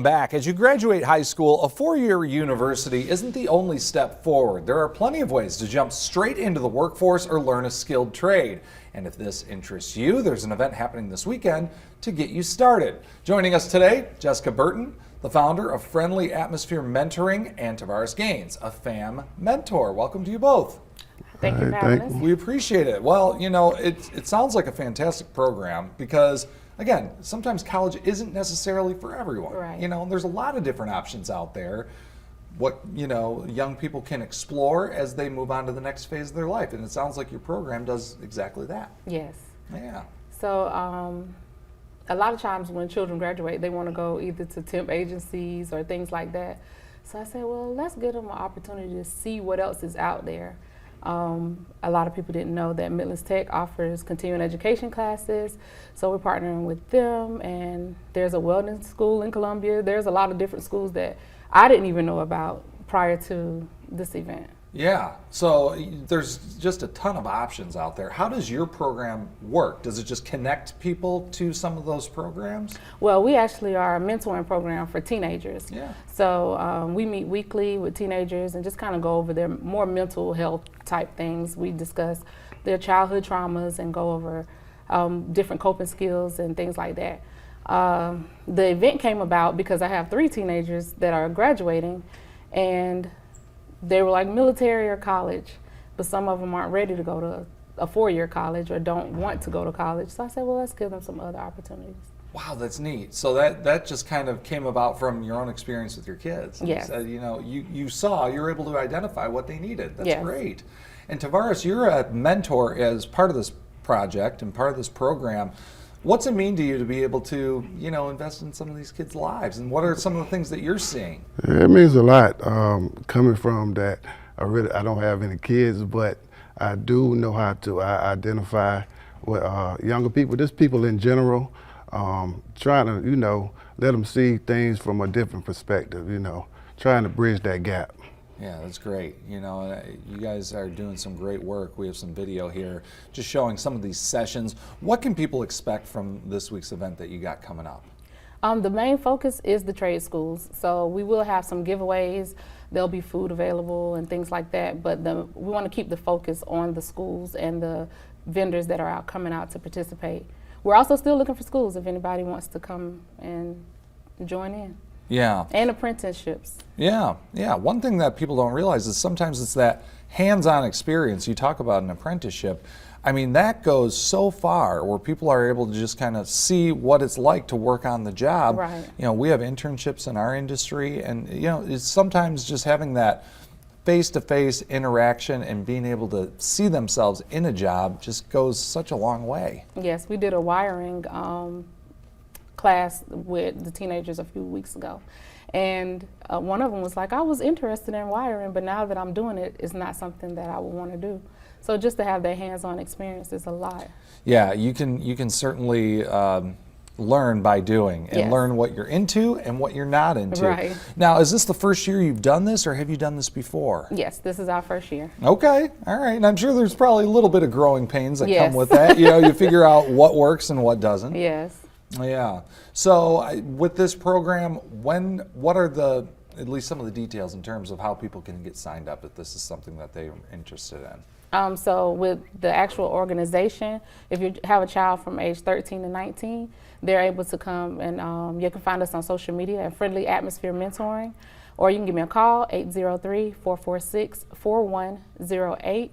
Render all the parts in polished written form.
Back. As you graduate high school, a four-year university isn't the only step forward. There are plenty of ways to jump straight into the workforce or learn a skilled trade. And if this interests you, there's an event happening this weekend to get you started. Joining us today, Jessica Burton, the founder of Friendly Atmosphere Mentoring, and Tavares Gaines, a FAM mentor. Welcome to you both. Thank you for having us. We appreciate it. Well, you know, it sounds like a fantastic program because, again, sometimes college isn't necessarily for everyone. Right. You know, there's a lot of different options out there. What, you know, young people can explore as they move on to the next phase of their life. And it sounds like your program does exactly that. Yes. Yeah. So a lot of times when children graduate, they want to go either to temp agencies or things like that. So I said, well, let's give them an opportunity to see what else is out there. A lot of people didn't know that Midlands Tech offers continuing education classes, so we're partnering with them, and there's a wellness school in Columbia. There's a lot of different schools that I didn't even know about prior to this event. Yeah, so there's just a ton of options out there. How does your program work? Does it just connect people to some of those programs? Well, we actually are a mentoring program for teenagers. Yeah. So we meet weekly with teenagers and just kind of go over their more mental health type things. We discuss their childhood traumas and go over different coping skills and things like that. The event came about because I have 3 teenagers that are graduating, and they were like military or college, but some of them aren't ready to go to a 4-year college or don't want to go to college. So I said, well, let's give them some other opportunities. Wow, that's neat. So that just kind of came about from your own experience with your kids. Yes. You know, you were able to identify what they needed. That's Yes. great. And Tavares, you're a mentor as part of this project and part of this program. What's it mean to you to be able to, you know, invest in some of these kids' lives? And what are some of the things that you're seeing? It means a lot. Coming from that, I don't have any kids, but I do know how to identify with younger people, just people in general, trying to, you know, let them see things from a different perspective, you know, trying to bridge that gap. Yeah, that's great. You know, you guys are doing some great work. We have some video here just showing some of these sessions. What can people expect from this week's event that you got coming up? The main focus is the trade schools. So we will have some giveaways. There'll be food available and things like that. But we want to keep the focus on the schools and the vendors that are coming out to participate. We're also still looking for schools if anybody wants to come and join in. Yeah. And apprenticeships. Yeah. One thing that people don't realize is sometimes it's that hands-on experience. You talk about an apprenticeship. I mean, that goes so far where people are able to just kind of see what it's like to work on the job. Right. You know, we have internships in our industry, and, you know, it's sometimes just having that face-to-face interaction and being able to see themselves in a job just goes such a long way. Yes, we did a wiring class with the teenagers a few weeks ago, and one of them was like, I was interested in wiring, but now that I'm doing it, it's not something that I would want to do. So just to have that hands-on experience is a lot. Yeah, you can certainly learn by doing and Yes. learn what you're into and what you're not into. Right. Now, is this the first year you've done this, or have you done this before? Yes, this is our first year. Okay, all right. And I'm sure there's probably a little bit of growing pains that Yes. come with that. You know, you figure out what works and what doesn't. Yes. Yeah. So with this program, what are at least some of the details in terms of how people can get signed up if this is something that they're interested in? So with the actual organization, if you have a child from age 13 to 19, they're able to come, and you can find us on social media at Friendly Atmosphere Mentoring, or you can give me a call, 803-446-4108.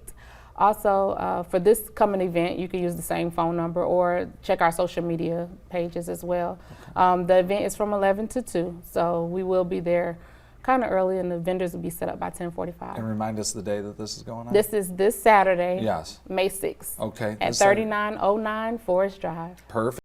Also, for this coming event, you can use the same phone number or check our social media pages as well. Okay. The event is from 11 to 2, so we will be there kind of early, and the vendors will be set up by 10:45. And remind us the day that this is going on. This is this Saturday, Yes. May 6th, Okay. at 3909 Forest Drive. Perfect.